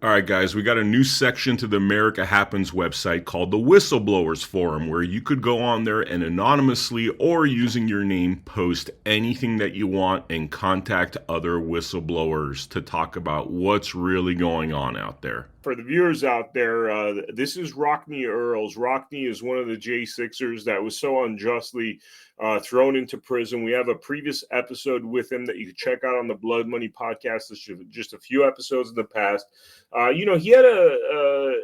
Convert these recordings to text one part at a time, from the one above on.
All right, guys, we got a new section to the America Happens website called the Whistleblowers Forum, where you could go on there and anonymously or using your name post anything that you want and contact other whistleblowers to talk about what's really going on out there. For the viewers out there, this is Rockne Earles. Rockne is one of the J6ers that was so unjustly thrown into prison. We have a previous episode with him that you can check out on the Blood Money podcast. This is just a few episodes in the past. He had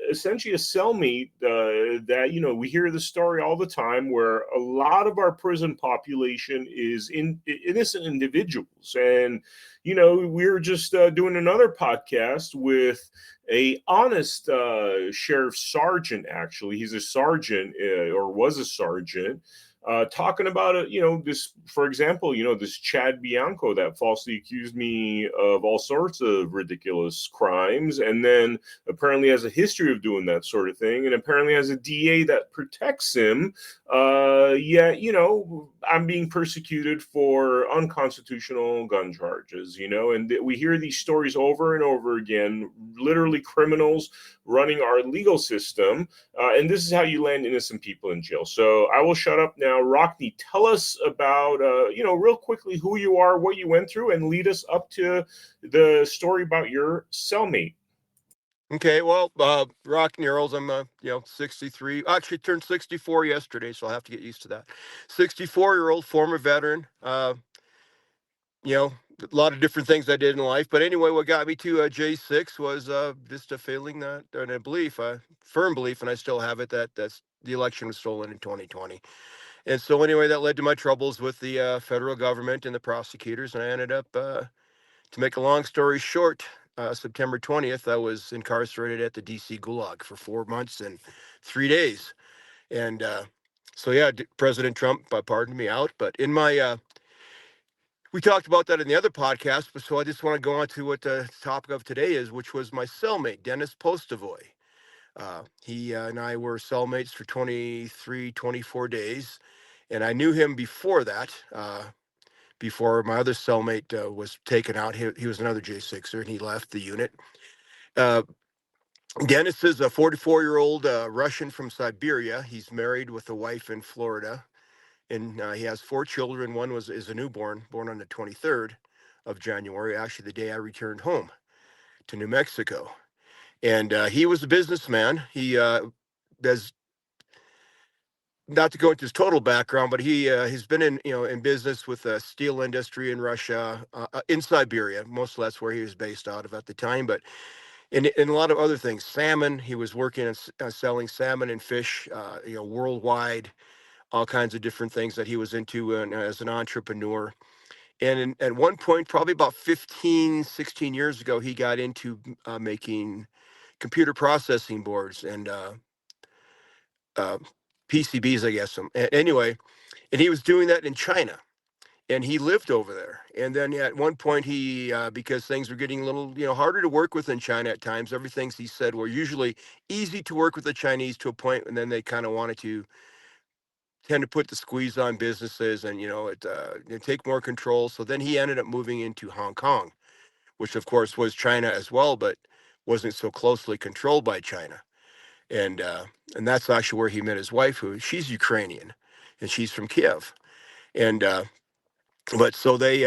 essentially a cellmate that, we hear the story all the time where a lot of our prison population is innocent individuals. And, we were just doing another podcast with a honest sheriff sergeant. Actually, he's a sergeant or was a sergeant, talking about it. This, for example, this Chad Bianco that falsely accused me of all sorts of ridiculous crimes, and then apparently has a history of doing that sort of thing, and apparently has a DA that protects him. Yet, I'm being persecuted for unconstitutional gun charges, and we hear these stories over and over again, literally criminals running our legal system. And this is how you land innocent people in jail. So I will shut up now. Rockne, tell us about, real quickly who you are, what you went through, and lead us up to the story about your cellmate. Okay, well, Rockne Earles, I'm, 63. Actually, turned 64 yesterday, so I'll have to get used to that. 64-year-old former veteran. A lot of different things I did in life. But anyway, what got me to J6 was just a feeling that, and a belief, a firm belief, and I still have it, that the election was stolen in 2020. And so anyway, that led to my troubles with the federal government and the prosecutors, and I ended up, to make a long story short, September 20th, I was incarcerated at the D.C. Gulag for 4 months and 3 days. And President Trump pardoned me out. But in my, we talked about that in the other podcast, but so I just want to go on to what the topic of today is, which was my cellmate, Dennis Postavoy. He and I were cellmates for 23, 24 days. And I knew him before that. Before my other cellmate was taken out. He was another J6er, and he left the unit. Dennis is a 44-year-old Russian from Siberia. He's married with a wife in Florida, and he has 4 children. One is a newborn, born on the 23rd of January, actually the day I returned home to New Mexico. And he was a businessman. He does, not to go into his total background, but he's been in business with the steel industry in Russia, in Siberia. Mostly that's where he was based out of at the time. But in a lot of other things, salmon. He was working and selling salmon and fish, worldwide, all kinds of different things that he was into as an entrepreneur. And at one point, probably about 15, 16 years ago, he got into making computer processing boards and PCBs, I guess. Anyway, and he was doing that in China, and he lived over there. And then at one point, he because things were getting a little, harder to work with in China at times. Everything he said were usually easy to work with the Chinese to a point, and then they kind of wanted to tend to put the squeeze on businesses and take more control. So then he ended up moving into Hong Kong, which of course was China as well, but wasn't so closely controlled by China. And that's actually where he met his wife, she's Ukrainian, and she's from Kiev. And but so they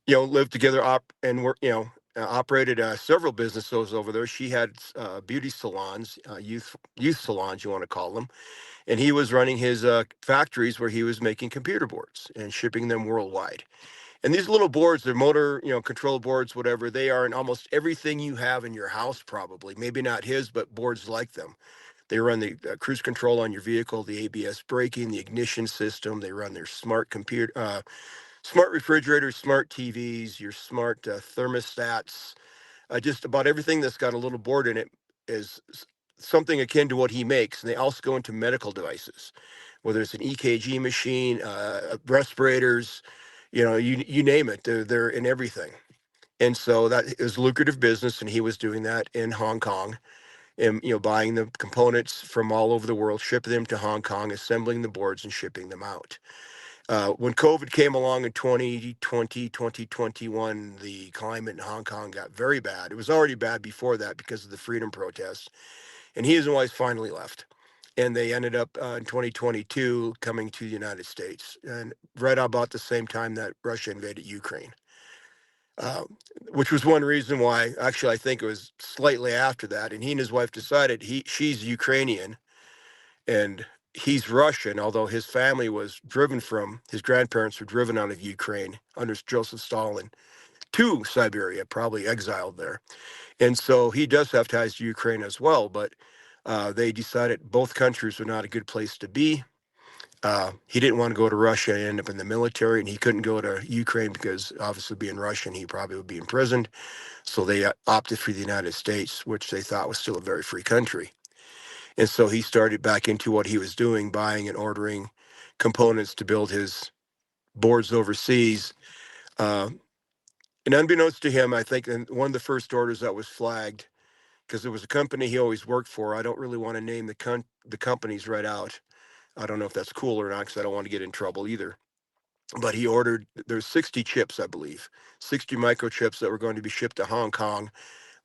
lived together and were operated several businesses over there. She had beauty salons, youth salons, you want to call them, and he was running his factories where he was making computer boards and shipping them worldwide. And these little boards, they're motor, control boards, whatever. They are in almost everything you have in your house, probably. Maybe not his, but boards like them. They run the cruise control on your vehicle, the ABS braking, the ignition system. They run their smart computer, smart refrigerators, smart TVs, your smart thermostats. Just about everything that's got a little board in it is something akin to what he makes. And they also go into medical devices, whether it's an EKG machine, respirators, you name it. They're in everything. And so that is lucrative business, and he was doing that in Hong Kong. And buying the components from all over the world, shipping them to Hong Kong, assembling the boards and shipping them out. When COVID came along in 2020, 2021, the climate in Hong Kong got very bad. It was already bad before that because of the freedom protests. And he and his wife finally left. And they ended up in 2022 coming to the United States, and right about the same time that Russia invaded Ukraine, uh, which was one reason why, actually, I think it was slightly after that. And he and his wife decided she's Ukrainian and he's Russian, although his family was driven from, his grandparents were driven out of Ukraine under Joseph Stalin to Siberia, probably exiled there. And so he does have ties to Ukraine as well, but they decided both countries were not a good place to be. He didn't want to go to Russia and end up in the military, and he couldn't go to Ukraine because obviously being Russian, he probably would be imprisoned. So they opted for the United States, which they thought was still a very free country. And so he started back into what he was doing, buying and ordering components to build his boards overseas. Uh, and unbeknownst to him, I think one of the first orders that was flagged, because it was a company he always worked for. I don't really want to name the companies right out. I don't know if that's cool or not because I don't want to get in trouble either. But he ordered, there's 60 chips, I believe, 60 microchips that were going to be shipped to Hong Kong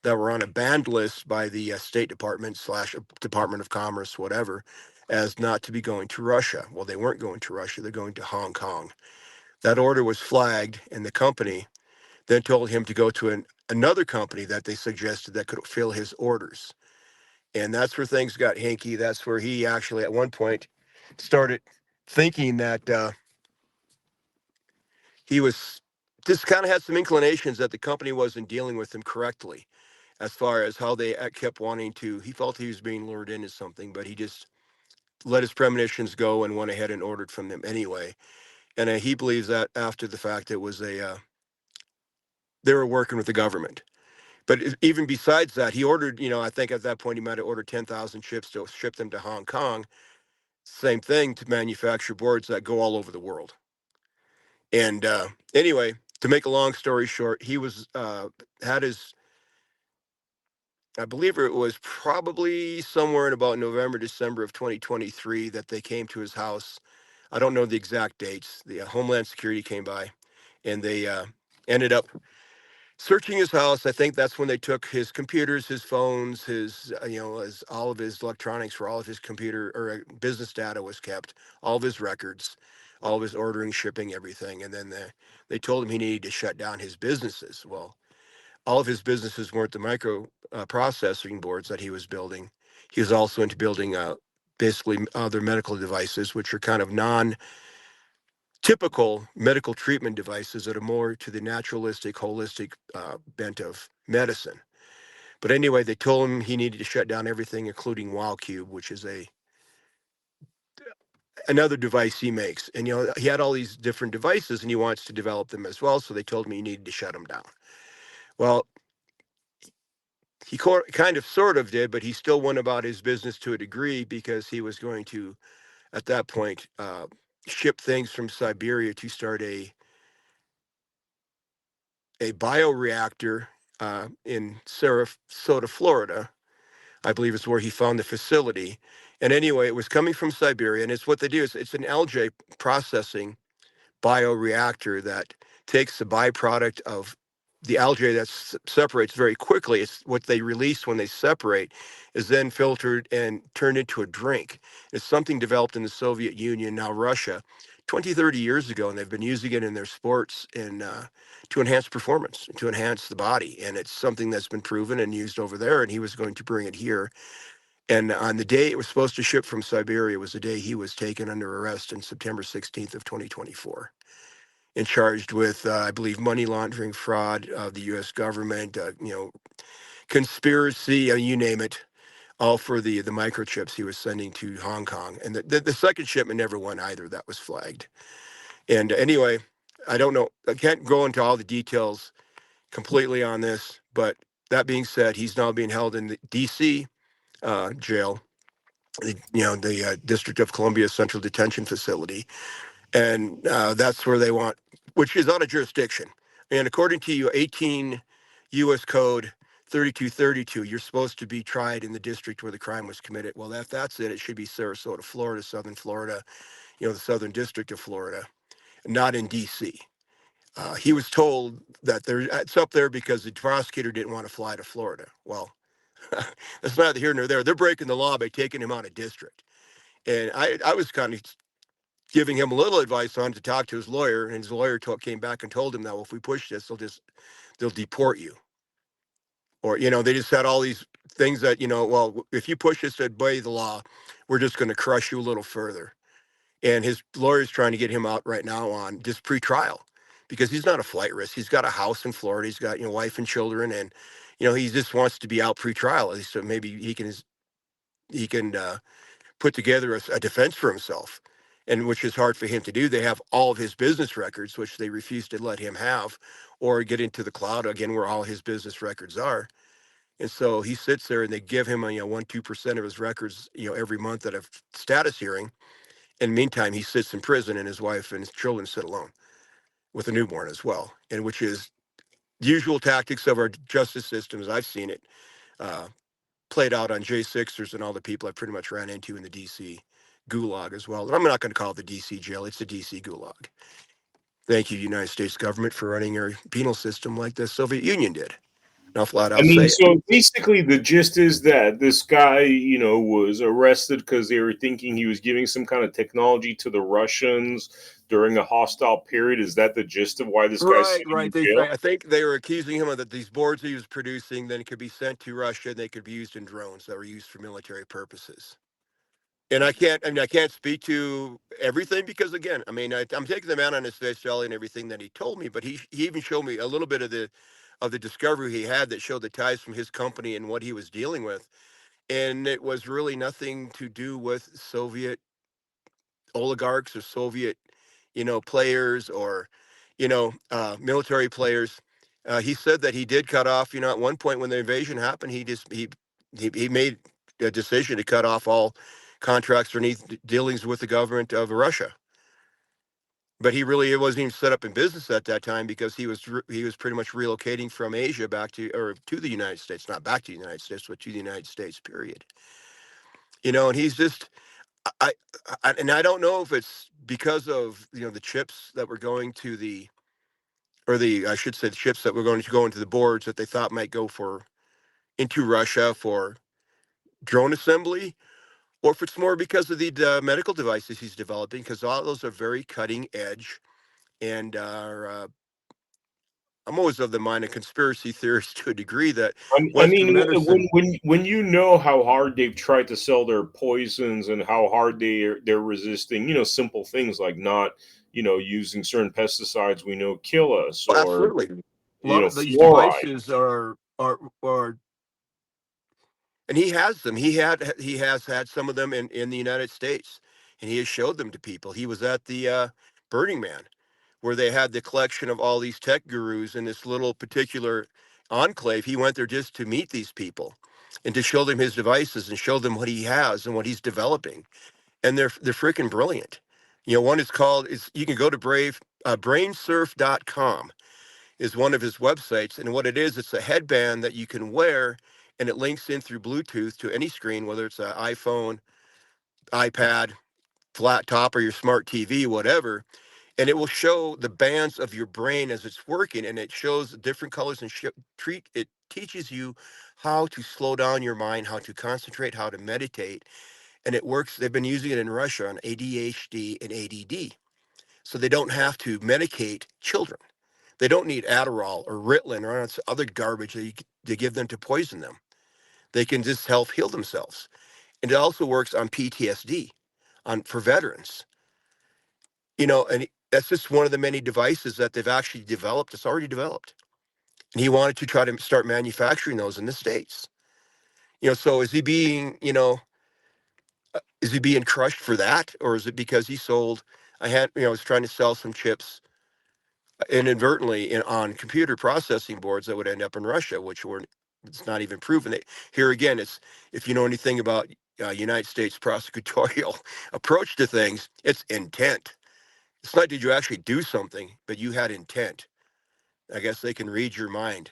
that were on a banned list by the State Department / Department of Commerce, whatever, as not to be going to Russia. Well, they weren't going to Russia, they're going to Hong Kong. That order was flagged, and the company then told him to go to another company that they suggested that could fill his orders. And that's where things got hinky. That's where he actually, at one point, started thinking that he was just kind of had some inclinations that the company wasn't dealing with him correctly as far as how they kept wanting to. He felt he was being lured into something, but he just let his premonitions go and went ahead and ordered from them anyway. And he believes that after the fact, it was they were working with the government. But even besides that, he ordered, I think at that point he might have ordered 10,000 chips to ship them to Hong Kong. Same thing to manufacture boards that go all over the world. And anyway, to make a long story short, he was had his, I believe it was probably somewhere in about November, December of 2023 that they came to his house. I don't know the exact dates. The Homeland Security came by, and they ended up searching his house. I think that's when they took his computers, his phones, his his all of his electronics, for all of his computer or business data was kept, all of his records, all of his ordering, shipping, everything. And then they told him he needed to shut down his businesses. Well, all of his businesses weren't the micro processing boards that he was building. He was also into building basically other medical devices, which are kind of typical medical treatment devices that are more to the naturalistic, holistic bent of medicine. But anyway, they told him he needed to shut down everything, including WildCube, which is another device he makes. And he had all these different devices, and he wants to develop them as well. So they told me he needed to shut them down. Well, he kind of sort of did, but he still went about his business to a degree because he was going to, at that point, ship things from Siberia to start a bioreactor in Sarasota, Florida. I believe is where he found the facility. And anyway, it was coming from Siberia, and it's what they do. It's an algae processing bioreactor that takes the byproduct of the algae that separates very quickly. It's what they release when they separate is then filtered and turned into a drink. It's something developed in the Soviet Union, now Russia, 20, 30 years ago, and they've been using it in their sports and to enhance performance, to enhance the body. And it's something that's been proven and used over there, and he was going to bring it here. And on the day it was supposed to ship from Siberia was the day he was taken under arrest on September 16th of 2024 and charged with, I believe, money laundering, fraud of the U.S. government, conspiracy, you name it, all for the microchips he was sending to Hong Kong. And the second shipment never went either. That was flagged. And anyway, I don't know. I can't go into all the details completely on this, but that being said, he's now being held in the D.C. Jail, the District of Columbia Central Detention Facility, and that's where they want, which is out of jurisdiction. And according to you, 18 U.S. Code 3232, you're supposed to be tried in the district where the crime was committed. Well, if that's it, it should be Sarasota, Florida, Southern Florida, the Southern District of Florida. not in D.C. He was told that it's up there because the prosecutor didn't want to fly to Florida. Well, that's neither here nor there. They're breaking the law by taking him out of district. And I was kind of giving him a little advice on to talk to his lawyer, and his lawyer came back and told him that, well, if we push this, they'll deport you. Or, they just had all these things that, well, if you push this to obey the law, we're just going to crush you a little further. And his lawyer's trying to get him out right now on just pretrial because he's not a flight risk. He's got a house in Florida. He's got, wife and children, and, he just wants to be out pretrial. So maybe he can put together a defense for himself, and which is hard for him to do. They have all of his business records, which they refuse to let him have, or get into the cloud again, where all his business records are. And so he sits there, and they give him 1-2% of his records, every month at a status hearing. In the meantime, he sits in prison, and his wife and his children sit alone with a newborn as well, and which is the usual tactics of our justice system as I've seen it uh, played out on J6ers and all the people I pretty much ran into in the DC gulag as well. And I'm not going to call it the DC jail, it's the DC gulag. Thank you, United States government, for running your penal system like the Soviet Union did. And I'll flat I out mean, say it. so basically, the gist is that this guy, was arrested because they were thinking he was giving some kind of technology to the Russians during a hostile period. Is that the gist of why this guy's Right, sitting right. in jail? I think they were accusing him of that these boards he was producing then could be sent to Russia and they could be used in drones that were used for military purposes. And I can't speak to everything because again, I'm taking the man on his face value and everything that he told me, but he even showed me a little bit of the discovery he had that showed the ties from his company and what he was dealing with. And it was really nothing to do with Soviet oligarchs or Soviet, players or, military players. He said that he did cut off, at one point when the invasion happened, he made a decision to cut off all contracts or any dealings with the government of Russia. But it wasn't even set up in business at that time because he was pretty much relocating from Asia back to the United States, not back to the United States, but to the United States, period. And he's just I, and I don't know if it's because of the chips that were going to the or the I should say the chips that were going to go into the boards that they thought might go for into Russia for drone assembly, or if it's more because of the medical devices he's developing, because all those are very cutting edge and are. I'm always of the mind of conspiracy theorists to a degree that I Western mean, medicine. when you know how hard they've tried to sell their poisons and how hard they're resisting, simple things like not, using certain pesticides we know kill us, Well, or absolutely, a lot of these fluoride. devices are and he has them. He has had some of them in the United States, and he has showed them to people. He was at the Burning Man, where they had the collection of all these tech gurus in this little particular enclave. He went there just to meet these people, and to show them his devices and show them what he has and what he's developing. And they're freaking brilliant. One is called is you can go to brainsurf.com is one of his websites. And what it is, it's a headband that you can wear and it links in through Bluetooth to any screen, whether it's an iPhone, iPad, flat top, or your smart TV, whatever. And it will show the bands of your brain as it's working, and it shows different colors and it teaches you how to slow down your mind, how to concentrate, how to meditate. And it works. They've been using it in Russia on ADHD and ADD. So they don't have to medicate children. They don't need Adderall or Ritalin or other garbage to give them to poison them. They can just help heal themselves. And it also works on PTSD, for veterans. And that's just one of the many devices that they've actually developed. It's already developed. And he wanted to try to start manufacturing those in the States. So is he being crushed for that? Or is it because he sold, was trying to sell some chips inadvertently on computer processing boards that would end up in Russia, which were it's not even proven. Here again, it's if you know anything about United States prosecutorial approach to things, it's intent. It's not did you actually do something, but you had intent. I guess they can read your mind,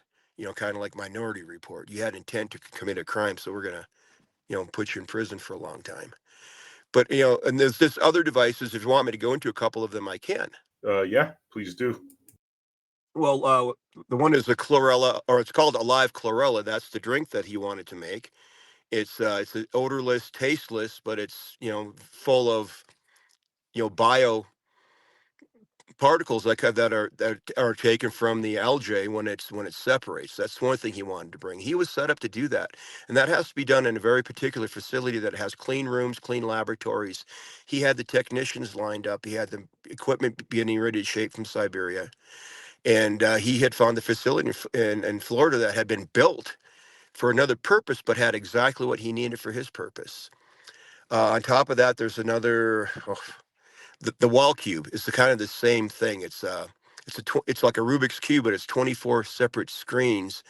kind of like Minority Report. You had intent to commit a crime, so we're gonna, put you in prison for a long time. But and there's this other devices. If you want me to go into a couple of them, I can. Yeah, please do. Well, the one is a chlorella, or it's called Alive Chlorella. That's the drink that he wanted to make. It's an odorless, tasteless, but it's full of bio particles that are taken from the algae when it separates. That's one thing he wanted to bring. He was set up to do that, and that has to be done in a very particular facility that has clean rooms, clean laboratories. He had the technicians lined up. He had the equipment getting ready to ship from Siberia, and he had found the facility in Florida that had been built for another purpose, but had exactly what he needed for his purpose. On top of that, there's another. The wall cube is the kind of the same thing. It's like a Rubik's cube, but it's 24 separate screens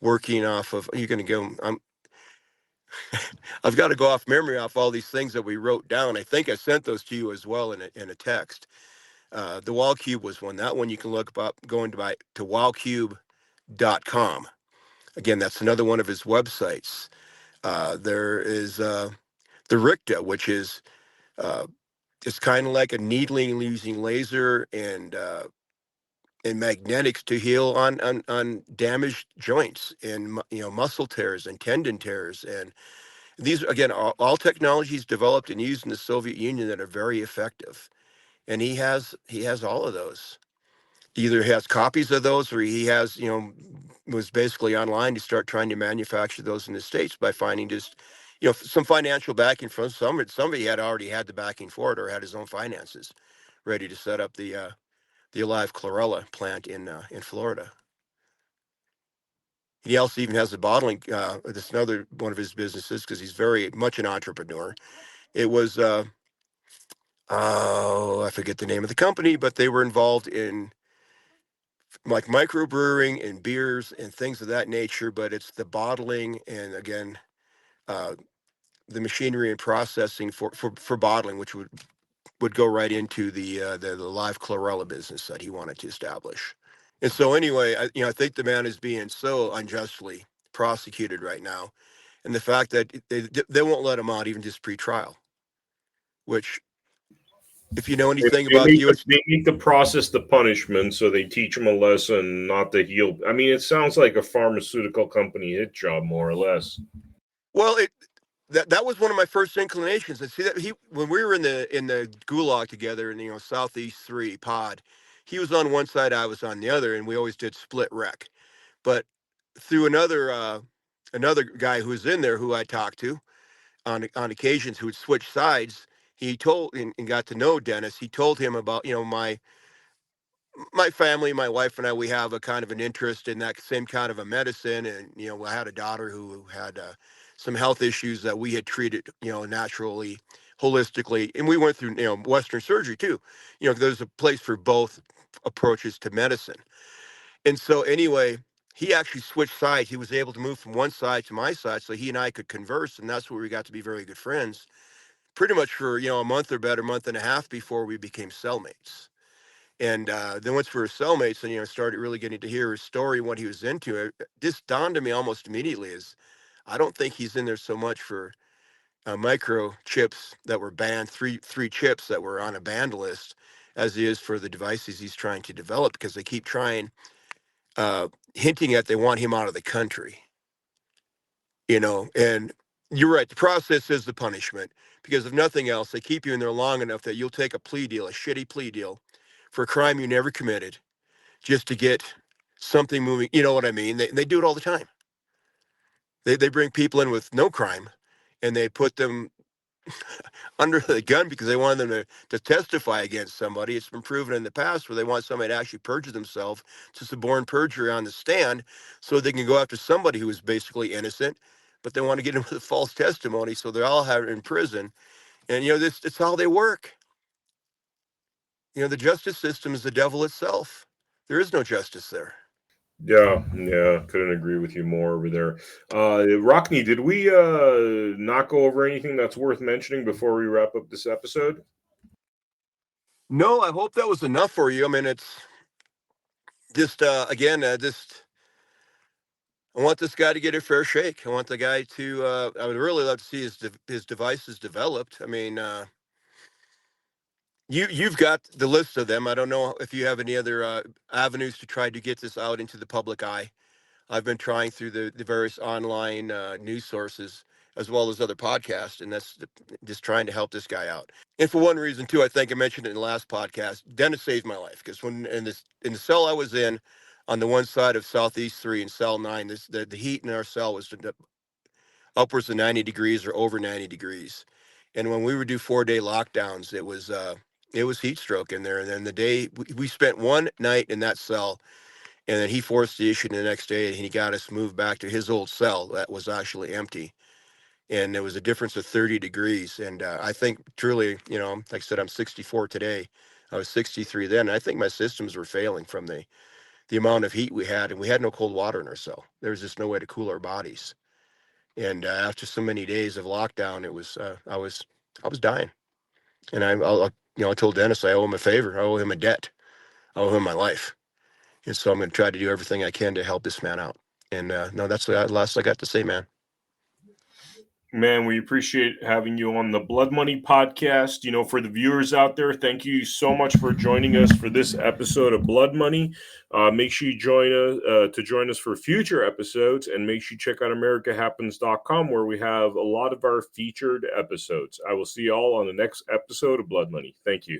working off of. You're going to go. I've got to go off memory off all these things that we wrote down. I think I sent those to you as well in a text. The wall cube was one. That one you can look up going to wallcube.com. Again, that's another one of his websites. There is the Richta, which is it's kind of like a needling using laser and magnetics to heal on damaged joints and muscle tears and tendon tears. And these again are all technologies developed and used in the Soviet Union that are very effective. And he has all of those. Either has copies of those, or he has was basically online to start trying to manufacture those in the States by finding just some financial backing from somebody had already had the backing for it or had his own finances ready to set up the Alive Chlorella plant in Florida. He also even has a bottling. That's another one of his businesses because he's very much an entrepreneur. It was oh, I forget the name of the company, but they were involved in like microbrewing and beers and things of that nature. But it's the bottling and again uh, the machinery and processing for bottling, which would go right into the live chlorella business that he wanted to establish. And so anyway, I think the man is being so unjustly prosecuted right now, and the fact that they won't let him out even just pre-trial, which if you know They, anything they about the make the, U.S. they make the process the punishment, so they teach them a lesson, not to heal. I mean, it sounds like a pharmaceutical company hit job, more or less. Well, that was one of my first inclinations. I see that he when we were in the gulag together in Southeast 3 pod, he was on one side, I was on the other, and we always did split rec. But through another guy who was in there who I talked to on occasions who would switch sides, he told and got to know Dennis. He told him about my family, my wife and I, we have a kind of an interest in that same kind of a medicine. And, I had a daughter who had some health issues that we had treated, naturally, holistically. And we went through, Western surgery too. There's a place for both approaches to medicine. And so anyway, he actually switched sides. He was able to move from one side to my side so he and I could converse. And that's where we got to be very good friends pretty much for, a month or better, month and a half before we became cellmates. And then once we were cellmates and, started really getting to hear his story, what he was into, this dawned on me almost immediately is I don't think he's in there so much for microchips that were banned, three chips that were on a banned list, as he is for the devices he's trying to develop because they keep trying, hinting at they want him out of the country, and you're right. The process is the punishment because if nothing else, they keep you in there long enough that you'll take a plea deal, a shitty plea deal for a crime you never committed just to get something moving. You know what I mean? They do it all the time. They bring people in with no crime and they put them under the gun because they want them to testify against somebody. It's been proven in the past where they want somebody to actually perjure themselves to suborn perjury on the stand so they can go after somebody who is basically innocent, but they want to get them with a false testimony. So they all have it in prison. And, it's how they work. The justice system is the devil itself. There is no justice there. Yeah, yeah, couldn't agree with you more over there. Rockne, did we not go over anything that's worth mentioning before we wrap up this episode? No, I hope that was enough for you. I mean, it's just, again, just I want this guy to get a fair shake. I want the guy to. I would really love to see his devices developed. I mean, You've got the list of them. I don't know if you have any other avenues to try to get this out into the public eye. I've been trying through the various online news sources as well as other podcasts, and just trying to help this guy out. And for one reason too, I think I mentioned it in the last podcast. Dennis saved my life because when in the cell I was in, on the one side of Southeast 3 and Cell 9, the heat in our cell was upwards of 90 degrees or over 90 degrees. And when we would do 4-day lockdowns, it was heat stroke in there. And then the day we spent one night in that cell, and then he forced the issue the next day, and he got us moved back to his old cell that was actually empty. And there was a difference of 30 degrees. And I think truly, like I said, I'm 64 today. I was 63 then. And I think my systems were failing from the amount of heat we had, and we had no cold water in our cell. There was just no way to cool our bodies. And after so many days of lockdown, it was I was dying. And I told Dennis I owe him a favor. I owe him a debt. I owe him my life. And so I'm going to try to do everything I can to help this man out. And no, that's the last I got to say, man. Man, we appreciate having you on the Blood Money podcast. For the viewers out there, thank you so much for joining us for this episode of Blood Money. Make sure you join us for future episodes, and make sure you check out AmericaHappens.com, where we have a lot of our featured episodes. I will see you all on the next episode of Blood Money. Thank you.